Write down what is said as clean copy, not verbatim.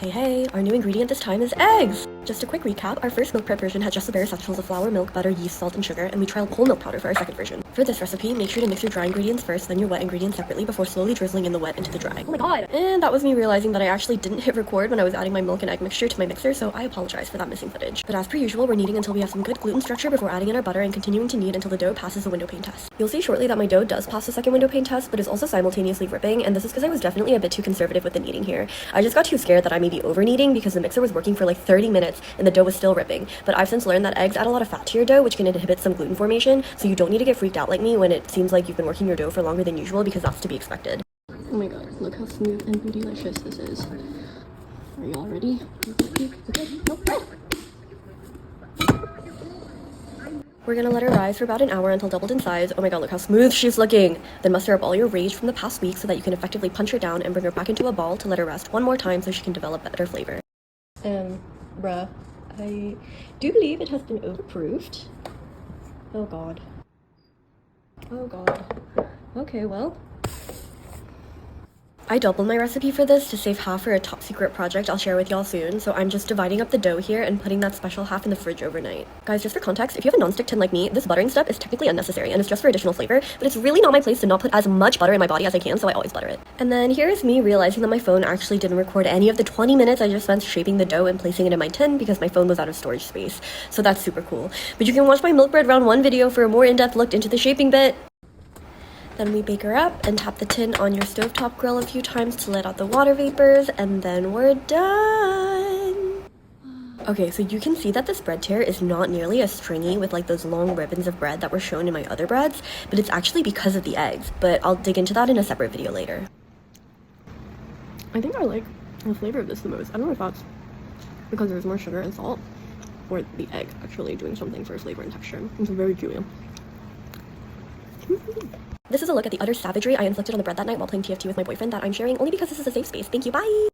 Hey, our new ingredient this time is eggs! Just a quick recap, our first milk prep version had just the bare essentials of flour, milk, butter, yeast, salt, and sugar, and we trialed whole milk powder for our second version. For this recipe, make sure to mix your dry ingredients first, then your wet ingredients separately before slowly drizzling in the wet into the dry. Oh my god! And that was me realizing that I actually didn't hit record when I was adding my milk and egg mixture to my mixer, so I apologize for that missing footage. But as per usual, we're kneading until we have some good gluten structure before adding in our butter and continuing to knead until the dough passes the windowpane test. You'll see shortly that my dough does pass the second windowpane test, but is also simultaneously ripping, and this is because I was definitely a bit too conservative with the kneading here. I just got too scared that I may be over kneading because the mixer was working for like 30 minutes and the dough was still ripping. But I've since learned that eggs add a lot of fat to your dough, which can inhibit some gluten formation, so you don't need to get freaked out like me when it seems like you've been working your dough for longer than usual, because that's to be expected. Oh my god, look how smooth and bootylicious this is. Are y'all ready? We're gonna let her rise for about an hour until doubled in size. Oh my god, look how smooth she's looking! Then muster up all your rage from the past week so that you can effectively punch her down and bring her back into a ball to let her rest one more time so she can develop better flavor. Bruh, I do believe it has been overproofed. Oh god. Oh god. Okay, well. I doubled my recipe for this to save half for a top secret project I'll share with y'all soon, so I'm just dividing up the dough here and putting that special half in the fridge overnight. Guys, just for context, if you have a nonstick tin like me, this buttering step is technically unnecessary and it's just for additional flavor, but it's really not my place to not put as much butter in my body as I can, so I always butter it. And then here's me realizing that my phone actually didn't record any of the 20 minutes I just spent shaping the dough and placing it in my tin because my phone was out of storage space, so that's super cool. But you can watch my milk bread round 1 video for a more in-depth look into the shaping bit. Then we bake her up and tap the tin on your stovetop grill a few times to let out the water vapors, and then we're done! Okay, so you can see that this bread tear is not nearly as stringy with like those long ribbons of bread that were shown in my other breads, but it's actually because of the eggs, but I'll dig into that in a separate video later. I think I like the flavor of this the most. I don't know if that's because there's more sugar and salt, or the egg actually doing something for flavor and texture. It's very chewy. This is a look at the utter savagery I inflicted on the bread that night while playing TFT with my boyfriend that I'm sharing only because this is a safe space. Thank you, bye!